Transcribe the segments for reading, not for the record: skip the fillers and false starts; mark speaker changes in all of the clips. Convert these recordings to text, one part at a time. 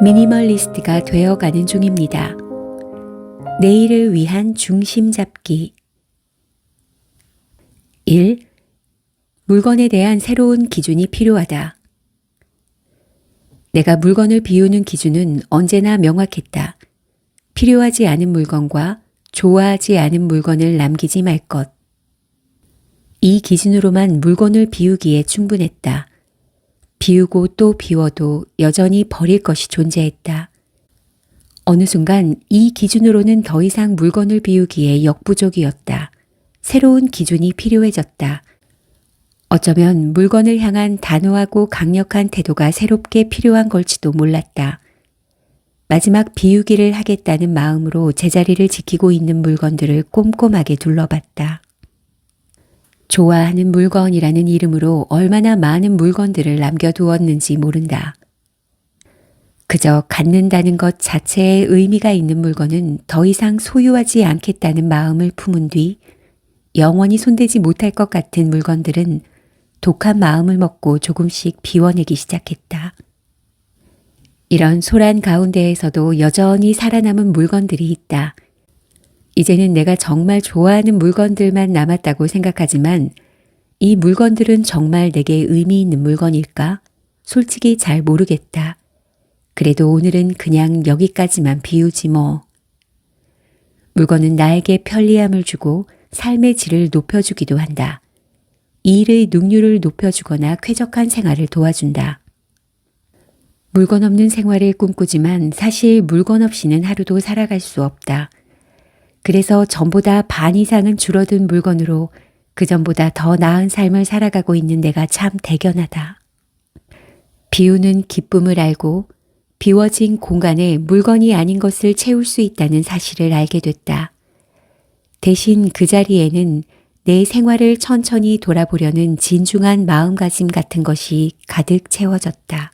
Speaker 1: 미니멀리스트가 되어가는 중입니다. 내일을 위한 중심 잡기. 1. 물건에 대한 새로운 기준이 필요하다. 내가 물건을 비우는 기준은 언제나 명확했다. 필요하지 않은 물건과 좋아하지 않은 물건을 남기지 말 것. 이 기준으로만 물건을 비우기에 충분했다. 비우고 또 비워도 여전히 버릴 것이 존재했다. 어느 순간 이 기준으로는 더 이상 물건을 비우기에 역부족이었다. 새로운 기준이 필요해졌다. 어쩌면 물건을 향한 단호하고 강력한 태도가 새롭게 필요한 걸지도 몰랐다. 마지막 비우기를 하겠다는 마음으로 제자리를 지키고 있는 물건들을 꼼꼼하게 둘러봤다. 좋아하는 물건이라는 이름으로 얼마나 많은 물건들을 남겨두었는지 모른다. 그저 갖는다는 것 자체에 의미가 있는 물건은 더 이상 소유하지 않겠다는 마음을 품은 뒤 영원히 손대지 못할 것 같은 물건들은 독한 마음을 먹고 조금씩 비워내기 시작했다. 이런 소란 가운데에서도 여전히 살아남은 물건들이 있다. 이제는 내가 정말 좋아하는 물건들만 남았다고 생각하지만 이 물건들은 정말 내게 의미 있는 물건일까? 솔직히 잘 모르겠다. 그래도 오늘은 그냥 여기까지만 비우지 뭐. 물건은 나에게 편리함을 주고 삶의 질을 높여주기도 한다. 일의 능률을 높여주거나 쾌적한 생활을 도와준다. 물건 없는 생활을 꿈꾸지만 사실 물건 없이는 하루도 살아갈 수 없다. 그래서 전보다 반 이상은 줄어든 물건으로 그전보다 더 나은 삶을 살아가고 있는 내가 참 대견하다. 비우는 기쁨을 알고 비워진 공간에 물건이 아닌 것을 채울 수 있다는 사실을 알게 됐다. 대신 그 자리에는 내 생활을 천천히 돌아보려는 진중한 마음가짐 같은 것이 가득 채워졌다.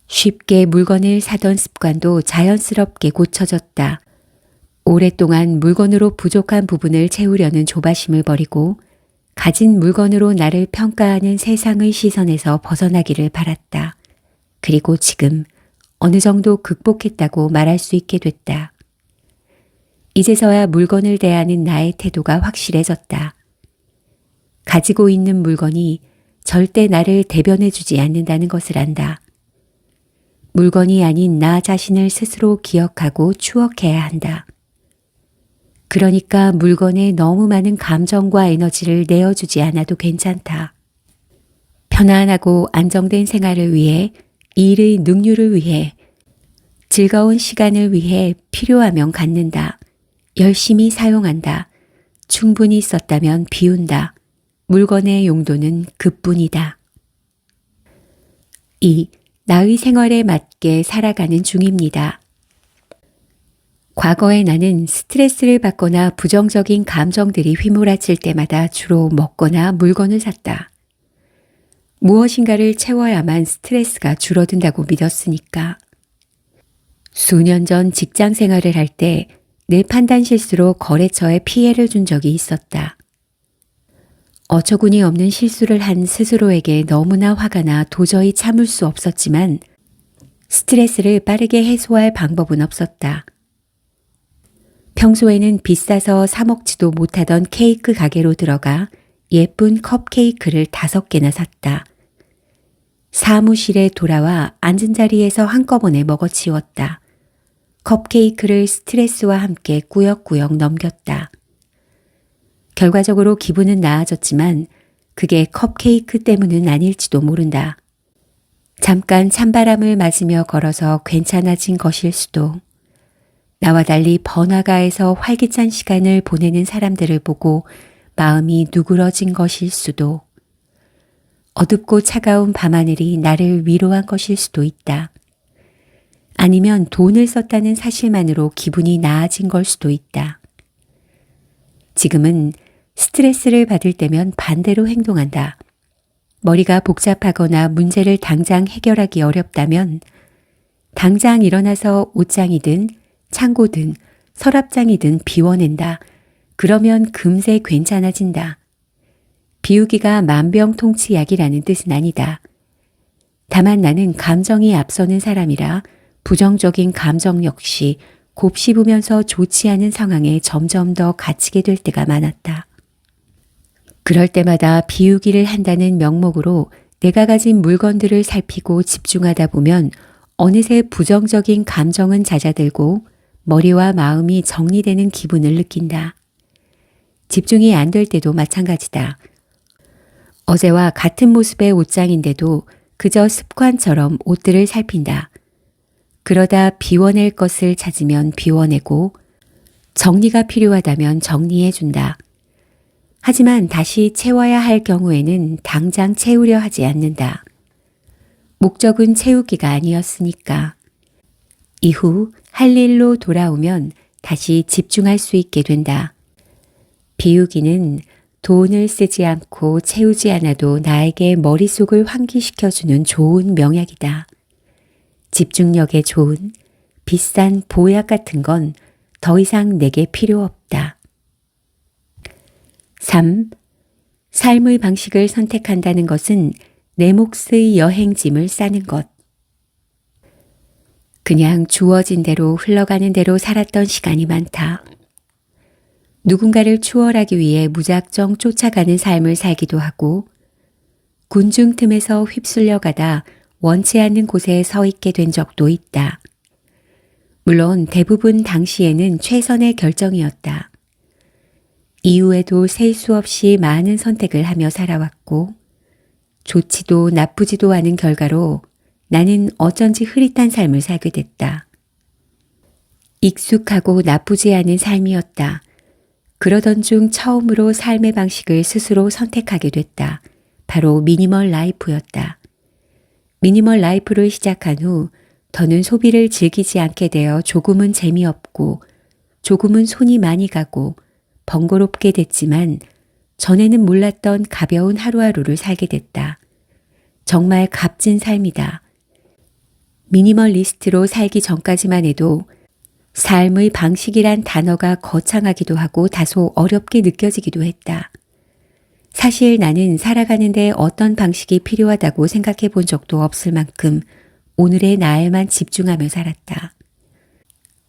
Speaker 1: 쉽게 물건을 사던 습관도 자연스럽게 고쳐졌다. 오랫동안 물건으로 부족한 부분을 채우려는 조바심을 버리고 가진 물건으로 나를 평가하는 세상의 시선에서 벗어나기를 바랐다. 그리고 지금 어느 정도 극복했다고 말할 수 있게 됐다. 이제서야 물건을 대하는 나의 태도가 확실해졌다. 가지고 있는 물건이 절대 나를 대변해주지 않는다는 것을 안다. 물건이 아닌 나 자신을 스스로 기억하고 추억해야 한다. 그러니까 물건에 너무 많은 감정과 에너지를 내어주지 않아도 괜찮다. 편안하고 안정된 생활을 위해, 일의 능률을 위해, 즐거운 시간을 위해 필요하면 갖는다. 열심히 사용한다. 충분히 썼다면 비운다. 물건의 용도는 그뿐이다. 2. 나의 생활에 맞게 살아가는 중입니다. 과거에 나는 스트레스를 받거나 부정적인 감정들이 휘몰아칠 때마다 주로 먹거나 물건을 샀다. 무엇인가를 채워야만 스트레스가 줄어든다고 믿었으니까. 수년 전 직장 생활을 할 때 내 판단 실수로 거래처에 피해를 준 적이 있었다. 어처구니 없는 실수를 한 스스로에게 너무나 화가 나 도저히 참을 수 없었지만 스트레스를 빠르게 해소할 방법은 없었다. 평소에는 비싸서 사 먹지도 못하던 케이크 가게로 들어가 예쁜 컵케이크를 5개나 샀다. 사무실에 돌아와 앉은 자리에서 한꺼번에 먹어치웠다. 컵케이크를 스트레스와 함께 꾸역꾸역 넘겼다. 결과적으로 기분은 나아졌지만 그게 컵케이크 때문은 아닐지도 모른다. 잠깐 찬바람을 맞으며 걸어서 괜찮아진 것일 수도. 나와 달리 번화가에서 활기찬 시간을 보내는 사람들을 보고 마음이 누그러진 것일 수도. 어둡고 차가운 밤하늘이 나를 위로한 것일 수도 있다. 아니면 돈을 썼다는 사실만으로 기분이 나아진 걸 수도 있다. 지금은 스트레스를 받을 때면 반대로 행동한다. 머리가 복잡하거나 문제를 당장 해결하기 어렵다면 당장 일어나서 옷장이든 창고든 서랍장이든 비워낸다. 그러면 금세 괜찮아진다. 비우기가 만병통치약이라는 뜻은 아니다. 다만 나는 감정이 앞서는 사람이라 부정적인 감정 역시 곱씹으면서 좋지 않은 상황에 점점 더 갇히게 될 때가 많았다. 그럴 때마다 비우기를 한다는 명목으로 내가 가진 물건들을 살피고 집중하다 보면 어느새 부정적인 감정은 잦아들고 머리와 마음이 정리되는 기분을 느낀다. 집중이 안 될 때도 마찬가지다. 어제와 같은 모습의 옷장인데도 그저 습관처럼 옷들을 살핀다. 그러다 비워낼 것을 찾으면 비워내고 정리가 필요하다면 정리해준다. 하지만 다시 채워야 할 경우에는 당장 채우려 하지 않는다. 목적은 채우기가 아니었으니까. 이후 할 일로 돌아오면 다시 집중할 수 있게 된다. 비우기는 돈을 쓰지 않고 채우지 않아도 나에게 머릿속을 환기시켜주는 좋은 명약이다. 집중력에 좋은 비싼 보약 같은 건 더 이상 내게 필요 없다. 3. 삶의 방식을 선택한다는 것은 내 몫의 여행짐을 싸는 것. 그냥 주어진 대로 흘러가는 대로 살았던 시간이 많다. 누군가를 추월하기 위해 무작정 쫓아가는 삶을 살기도 하고 군중 틈에서 휩쓸려 가다 원치 않는 곳에 서 있게 된 적도 있다. 물론 대부분 당시에는 최선의 결정이었다. 이후에도 셀 수 없이 많은 선택을 하며 살아왔고 좋지도 나쁘지도 않은 결과로 나는 어쩐지 흐릿한 삶을 살게 됐다. 익숙하고 나쁘지 않은 삶이었다. 그러던 중 처음으로 삶의 방식을 스스로 선택하게 됐다. 바로 미니멀 라이프였다. 미니멀 라이프를 시작한 후 더는 소비를 즐기지 않게 되어 조금은 재미없고 조금은 손이 많이 가고 번거롭게 됐지만 전에는 몰랐던 가벼운 하루하루를 살게 됐다. 정말 값진 삶이다. 미니멀리스트로 살기 전까지만 해도 삶의 방식이란 단어가 거창하기도 하고 다소 어렵게 느껴지기도 했다. 사실 나는 살아가는데 어떤 방식이 필요하다고 생각해 본 적도 없을 만큼 오늘의 나에만 집중하며 살았다.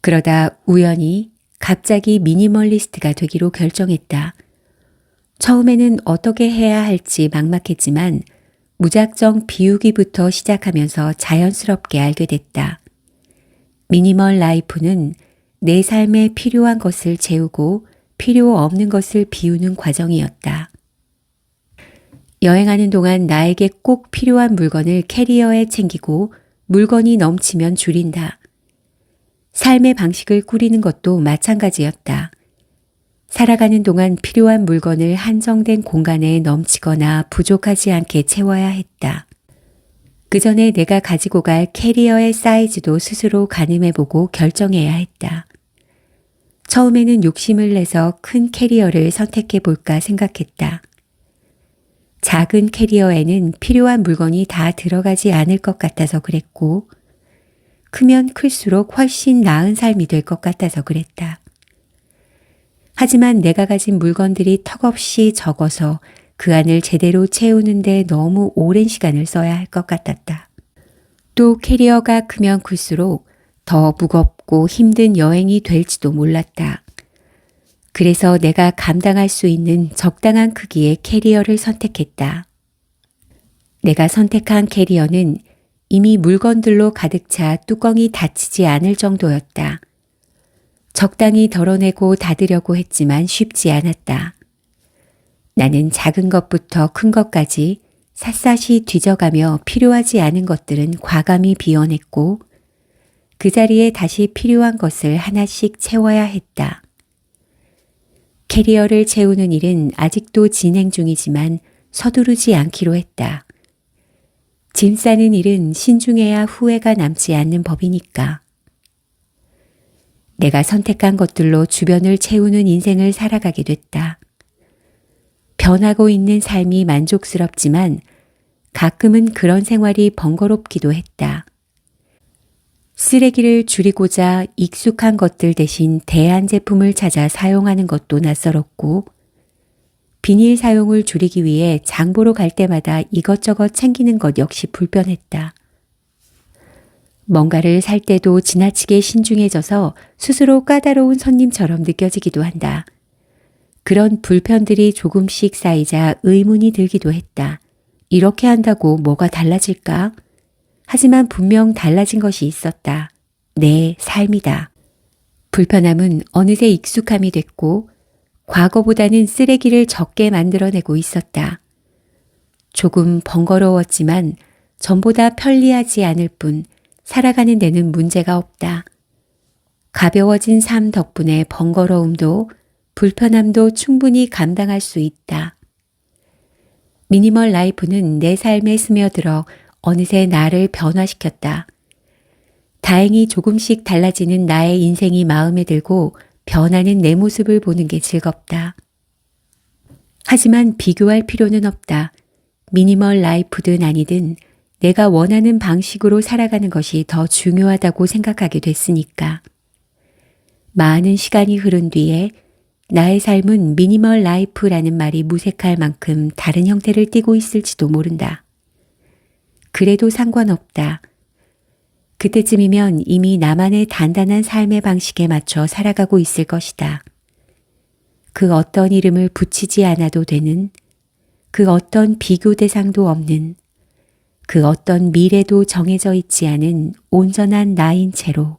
Speaker 1: 그러다 우연히 갑자기 미니멀리스트가 되기로 결정했다. 처음에는 어떻게 해야 할지 막막했지만 무작정 비우기부터 시작하면서 자연스럽게 알게 됐다. 미니멀 라이프는 내 삶에 필요한 것을 채우고 필요 없는 것을 비우는 과정이었다. 여행하는 동안 나에게 꼭 필요한 물건을 캐리어에 챙기고 물건이 넘치면 줄인다. 삶의 방식을 꾸리는 것도 마찬가지였다. 살아가는 동안 필요한 물건을 한정된 공간에 넘치거나 부족하지 않게 채워야 했다. 그 전에 내가 가지고 갈 캐리어의 사이즈도 스스로 가늠해보고 결정해야 했다. 처음에는 욕심을 내서 큰 캐리어를 선택해볼까 생각했다. 작은 캐리어에는 필요한 물건이 다 들어가지 않을 것 같아서 그랬고, 크면 클수록 훨씬 나은 삶이 될 것 같아서 그랬다. 하지만 내가 가진 물건들이 턱없이 적어서 그 안을 제대로 채우는데 너무 오랜 시간을 써야 할 것 같았다. 또 캐리어가 크면 클수록 더 무겁고 힘든 여행이 될지도 몰랐다. 그래서 내가 감당할 수 있는 적당한 크기의 캐리어를 선택했다. 내가 선택한 캐리어는 이미 물건들로 가득 차 뚜껑이 닫히지 않을 정도였다. 적당히 덜어내고 닫으려고 했지만 쉽지 않았다. 나는 작은 것부터 큰 것까지 샅샅이 뒤져가며 필요하지 않은 것들은 과감히 비워냈고 그 자리에 다시 필요한 것을 하나씩 채워야 했다. 캐리어를 채우는 일은 아직도 진행 중이지만 서두르지 않기로 했다. 짐 싸는 일은 신중해야 후회가 남지 않는 법이니까. 내가 선택한 것들로 주변을 채우는 인생을 살아가게 됐다. 변하고 있는 삶이 만족스럽지만 가끔은 그런 생활이 번거롭기도 했다. 쓰레기를 줄이고자 익숙한 것들 대신 대안 제품을 찾아 사용하는 것도 낯설었고 비닐 사용을 줄이기 위해 장 보러 갈 때마다 이것저것 챙기는 것 역시 불편했다. 뭔가를 살 때도 지나치게 신중해져서 스스로 까다로운 손님처럼 느껴지기도 한다. 그런 불편들이 조금씩 쌓이자 의문이 들기도 했다. 이렇게 한다고 뭐가 달라질까? 하지만 분명 달라진 것이 있었다. 내 삶이다. 불편함은 어느새 익숙함이 됐고 과거보다는 쓰레기를 적게 만들어내고 있었다. 조금 번거로웠지만 전보다 편리하지 않을 뿐 살아가는 데는 문제가 없다. 가벼워진 삶 덕분에 번거로움도 불편함도 충분히 감당할 수 있다. 미니멀 라이프는 내 삶에 스며들어 어느새 나를 변화시켰다. 다행히 조금씩 달라지는 나의 인생이 마음에 들고 변하는 내 모습을 보는 게 즐겁다. 하지만 비교할 필요는 없다. 미니멀 라이프든 아니든 내가 원하는 방식으로 살아가는 것이 더 중요하다고 생각하게 됐으니까. 많은 시간이 흐른 뒤에 나의 삶은 미니멀 라이프라는 말이 무색할 만큼 다른 형태를 띠고 있을지도 모른다. 그래도 상관없다. 그때쯤이면 이미 나만의 단단한 삶의 방식에 맞춰 살아가고 있을 것이다. 그 어떤 이름을 붙이지 않아도 되는, 그 어떤 비교 대상도 없는, 그 어떤 미래도 정해져 있지 않은 온전한 나인 채로